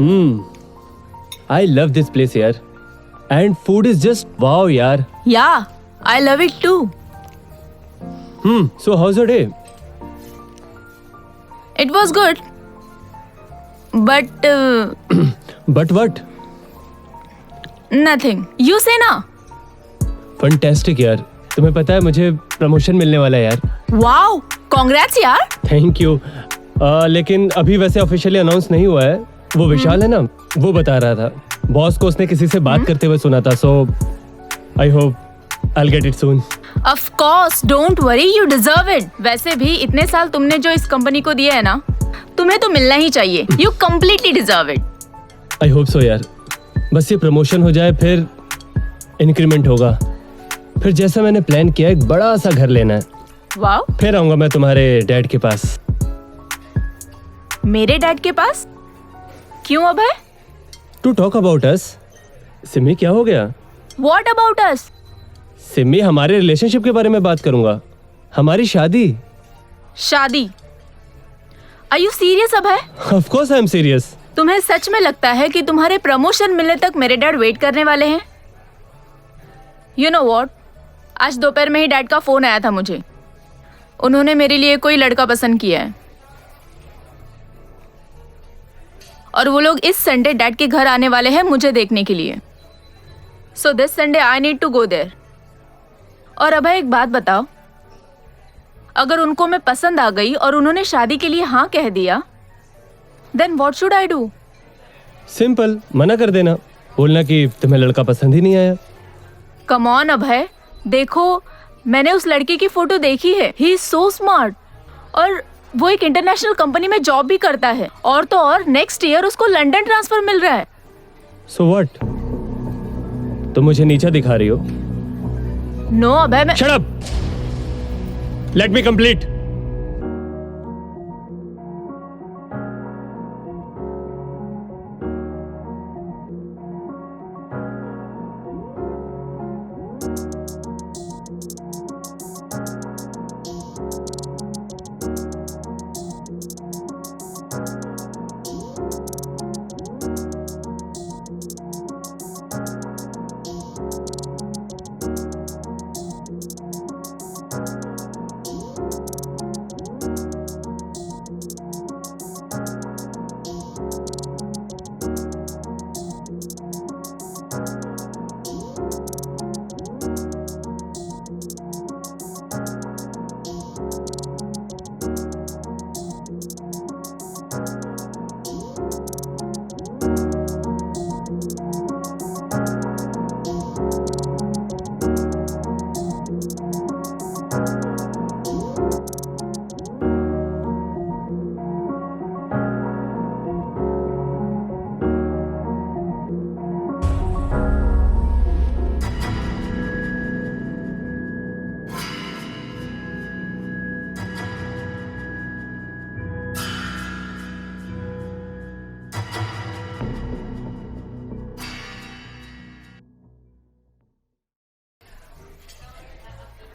I love this place यार. And food is just wow यार. Yeah, I love it too. So how's your day? It was good. But But what? nothing. You say ना. Fantastic यार. तुम्हें पता है मुझे promotion मिलने वाला है यार. Wow, congrats यार. Thank you. लेकिन अभी वैसे ऑफिशियली अनाउंस नहीं हुआ है. वो विशाल है ना, वो बता रहा था. बॉस को उसने किसी से बात करते हुए सुना था. So I hope I will get it soon. Of course, don't worry, you deserve it. वैसे भी इतने साल तुमने जो इस कंपनी को दिए है ना, तुम्हें तो मिलना ही चाहिए. You completely deserve it. I hope so यार. बस ये प्रमोशन हो जाए, फिर इंक्रीमेंट होगा. फिर जैसा मैंने प्लान किया, एक बड़ा सा घर लेना है. Wow, फिर आऊंगा मैं तुम्हारे डैड के पास. मेरे डैड के पास? क्यों Abhay? To talk about us. Simi क्या हो गया? What about us? सिमी, हमारे रिलेशनशिप के बारे में बात करूंगा. हमारी शादी. शादी? Are you serious Abhay? Of course I am serious. तुम्हें सच में लगता है कि तुम्हारे प्रमोशन मिलने तक मेरे डैड वेट करने वाले हैं? You know what? आज दोपहर में ही डैड का फोन आया था मुझे. उन्होंने मेरे लिए कोई लड़का पसंद किया है और वो लोग इस संडे डैड के घर आने वाले हैं मुझे देखने के लिए. So this Sunday I need to go there. और अभय एक बात बताओ, अगर उनको मैं पसंद आ गई और उन्होंने शादी के लिए हाँ कह दिया, then what should I do? Simple, मना कर देना. बोलना कि तुम्हें लड़का पसंद ही नहीं आया. कम ऑन अभय, देखो मैंने उस लड़के की फोटो देखी है. ही इज सो स्मार्ट और वो एक इंटरनेशनल कंपनी में जॉब भी करता है. और तो और नेक्स्ट ईयर उसको लंदन ट्रांसफर मिल रहा है. So what? तुम मुझे नीचा दिखा रही हो? नो अभय, मैं shut up. Let me complete.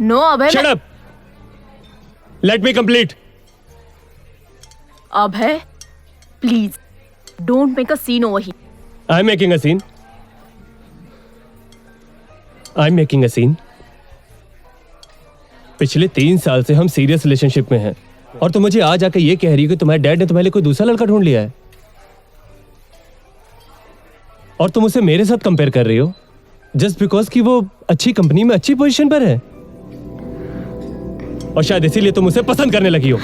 No Abhay, shut up. Let me complete. Abhay please don't make a scene over here. I am making a scene. I am making a scene. पिछले 3 साल से हम सीरियस रिलेशनशिप में हैं और तुम मुझे आज आके ये कह रही हो कि तुम्हारे डैड ने तुम्हारे लिए कोई दूसरा लड़का ढूंढ लिया है. और तुम उसे मेरे साथ कंपेयर कर रही हो जस्ट बिकॉज कि वो अच्छी कंपनी में अच्छी पोजीशन पर है. और शायद इसीलिए तुम उसे पसंद करने लगी हो.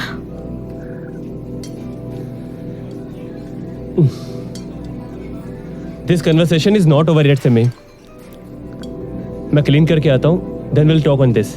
This conversation is not over yet Simi. मैं क्लीन करके आता हूं, then will talk on this.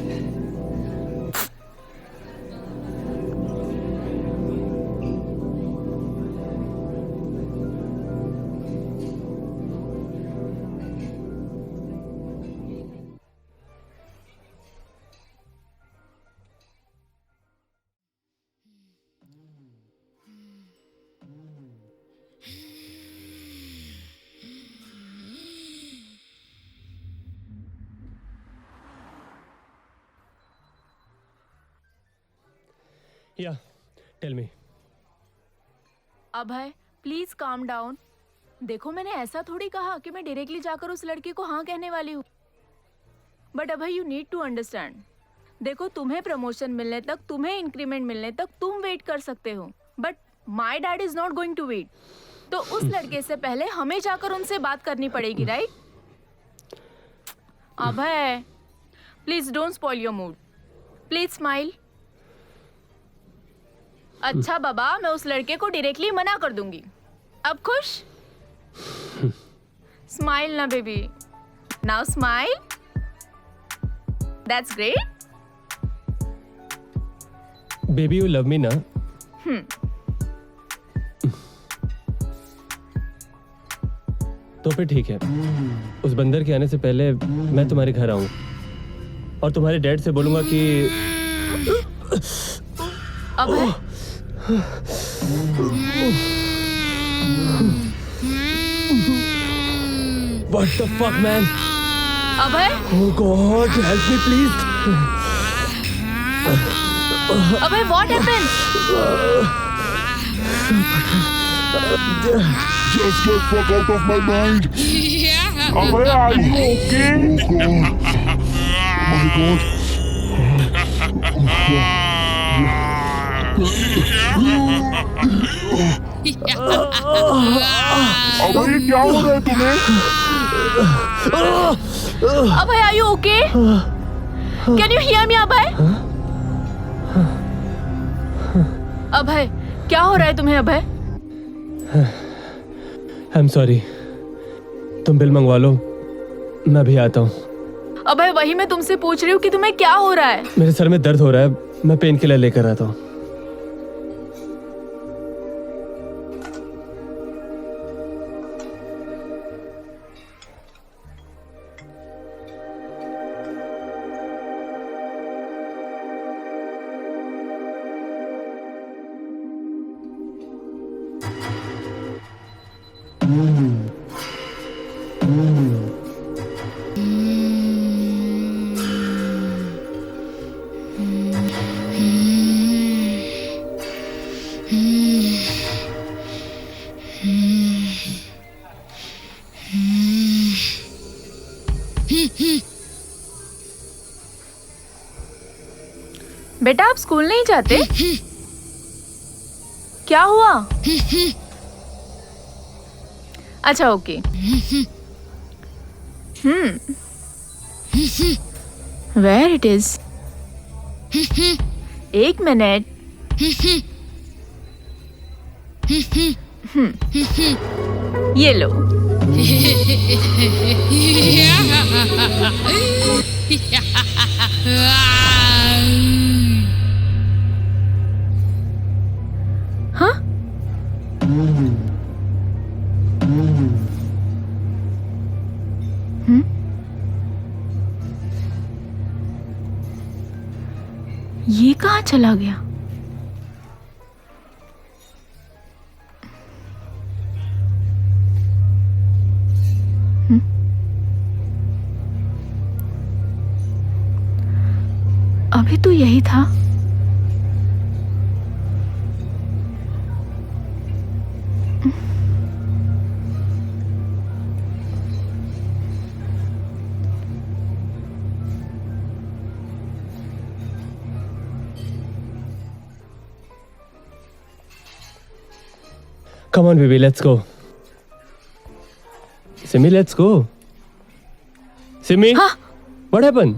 Yeah, tell me. Abhay please calm down. देखो मैंने ऐसा थोड़ी कहा कि मैं डायरेक्टली जाकर उस लड़के को हाँ कहने वाली हूँ, but Abhay you need to understand. देखो तुम्हें प्रमोशन मिलने तक, तुम्हें इंक्रीमेंट मिलने तक तुम वेट कर सकते हो, but my dad is not going to wait. तो उस लड़के से पहले हमें जाकर उनसे बात करनी पड़ेगी, right? Abhay please don't spoil your mood, please smile. अच्छा बाबा, मैं उस लड़के को डायरेक्टली मना कर दूंगी। अब खुश? स्माइल ना baby, now smile. That's great. Baby you love me ना? तो फिर ठीक है, उस बंदर के आने से पहले मैं तुम्हारे घर आऊं और तुम्हारे डैड से बोलूंगा कि अभय What the fuck man? Abhay Oh God, help me please. Abhay what happened? Just get fuck out of my mind. Abhay, are you okay? Oh God. अबे क्या हो रहा है तुम्हें? अभय are you okay? Can you hear me अभय? अभय क्या हो रहा है तुम्हें अभय? I'm sorry. तुम बिल मंगवा लो, मैं अभी आता हूँ। अभय वही मैं तुमसे पूछ रही हूँ कि तुम्हें क्या हो रहा है? मेरे सर में दर्द हो रहा है, मैं पेन किलर लेकर आता हूँ। बेटा आप स्कूल नहीं जाते? क्या हुआ? अच्छा ओके। Where it is? एक मिनट। ये लो। हाँ? ये कहाँ चला गया? अभी तो यही था। Come on, baby, let's go. Simi, let's go. Simi? हाँ? What happened?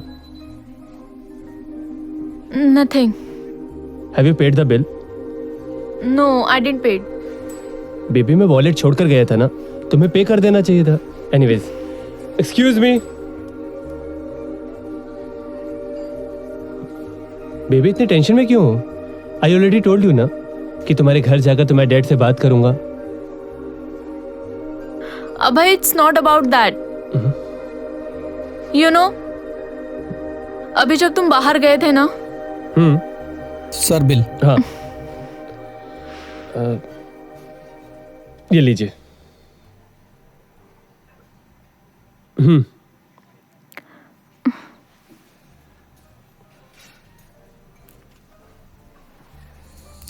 Nothing. Have you paid the bill? No, I didn't pay. Baby मैं वॉलेट छोड़कर गया था ना, तुम्हें पे कर देना चाहिए था। Anyways, excuse me. बेबी इतनी टेंशन में क्यों हो? I already told you ना कि तुम्हारे घर जाकर तुम्हारे डैड से बात करूंगा। Abhay it's not about that. You know, अभी जब तुम बाहर गए थे ना। Sir bill. हाँ, ये लीजिए।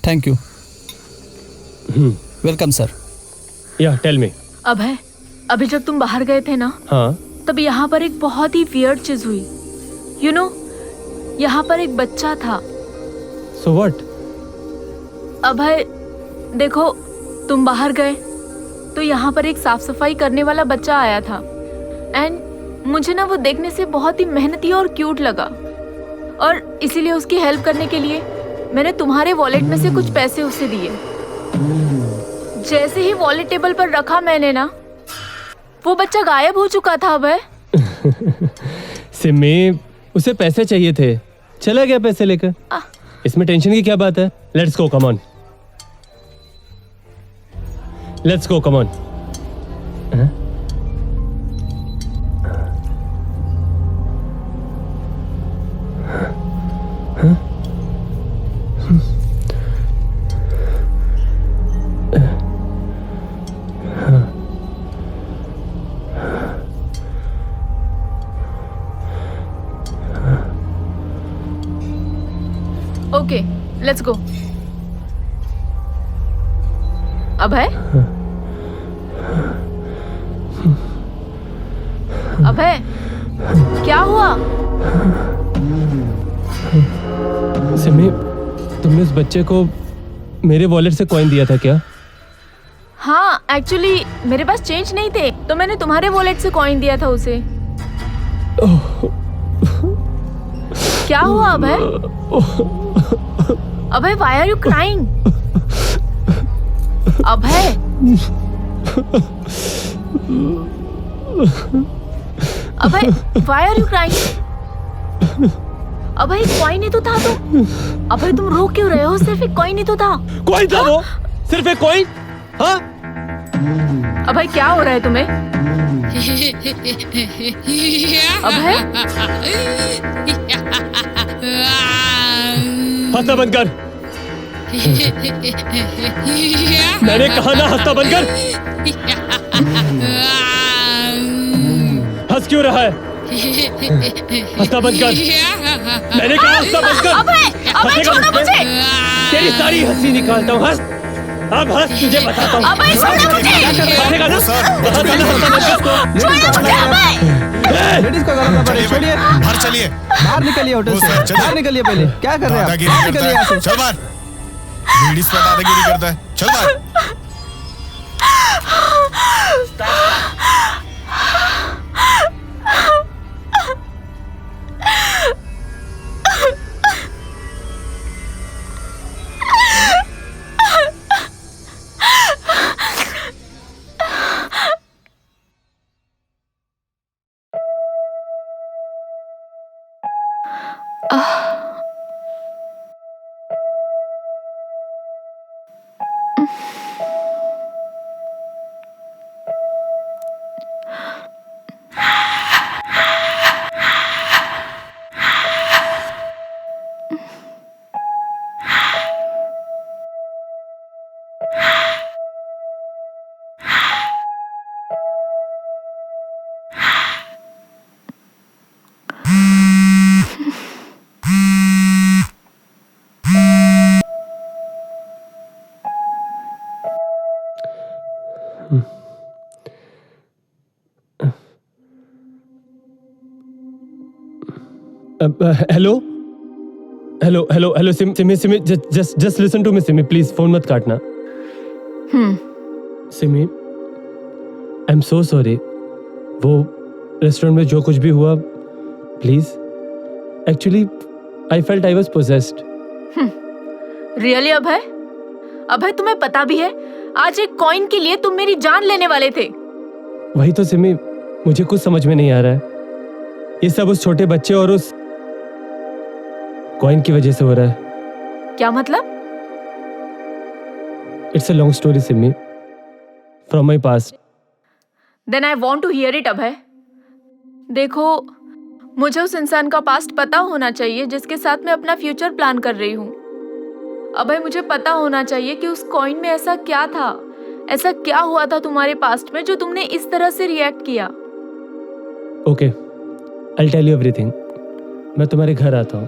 Thank you. Welcome sir. Yeah tell me. Abhay, अभी जब तुम बाहर गए थे ना, हाँ, तब यहाँ पर एक बहुत ही वियर्ड चीज हुई। यू नो, यहाँ पर एक बच्चा था। So what? अभय देखो, तुम बाहर गए तो यहाँ पर एक साफ सफाई करने वाला बच्चा आया था एंड मुझे ना वो देखने से बहुत ही मेहनती और क्यूट लगा, और इसीलिए उसकी हेल्प करने के लिए मैंने तुम्हारे वॉलेट में से कुछ पैसे उसे दिए। जैसे ही वॉलेट टेबल पर रखा मैंने ना, वो बच्चा गायब हो चुका था। अभय सिमी, उसे पैसे चाहिए थे, चला गया पैसे लेकर। इसमें टेंशन की क्या बात है? Let's go, come on, let's go, come on. Okay, let's go. Abhay, Abhay, क्या हुआ? सिमी, तुमने उस बच्चे को मेरे वॉलेट से कॉइन दिया था क्या? हाँ, एक्चुअली मेरे पास चेंज नहीं थे तो मैंने तुम्हारे वॉलेट से कॉइन दिया था उसे। क्या हुआ Abhay? Abhay, why are you crying? Abhay, Abhay, why are you crying? Abhay, coin ही तो था। तो अभय, तुम रो क्यों रहे हो? सिर्फ एक कॉइन ही तो था। कॉइन था वो? सिर्फ एक कॉइन? हाँ? अभय, क्या हो रहा है तुम्हें? अभय, हंसना बंद कर। मैंने कहा ना, हंसना बंद कर। हंस क्यों रहा है? हंसना बंद कर। मैंने कहा हंसना बंद कर। अभय, अभय, छोड़ो मुझे। तेरी सारी हंसी निकालता हूँ। हंस, अब हंस, तुझे बताता हूँ। अभय, छोड़ो मुझे। हंसेगा ना? बताता ना, हंसना बंद कर। छोड़ो मुझे, अभय। लेडीज को गलत ना पड़े, छोड़िए। बाहर चलिए, बाहर निकलिए होटल से, बाहर निकलिए पहले। क्या कर रहे हैं आप? दादागिरी बाहर करता निकलिए यहाँ है। से। चल बाहर। लेडीज पे दादागिरी करता है, चल बाहर। Hello, hello, hello, hello, Simi, Simi, just listen to me Simi, please phone मत काटना। Simi, I am so sorry. वो रेस्टोरेंट में जो कुछ भी हुआ, please, actually I felt I was possessed. Really Abhay? Abhay, तुम्हें पता भी है आज एक कॉइन के लिए तुम मेरी जान लेने वाले थे। वही तो सिमी, मुझे कुछ समझ में नहीं आ रहा है। ये सब उस छोटे बच्चे और उस कॉइन की वजह से हो रहा है। क्या मतलब? It's a long story Simi, from my past. Then I want to hear it Abhay. देखो, मुझे उस इंसान का पास्ट पता होना चाहिए जिसके साथ मैं अपना फ्यूचर प्लान कर रही हूँ। अभय, मुझे पता होना चाहिए कि उस कॉइन में ऐसा क्या था, ऐसा क्या हुआ था तुम्हारे पास्ट में जो तुमने इस तरह से रिएक्ट किया। Okay, I tell you everything. मैं तुम्हारे घर आता हूँ।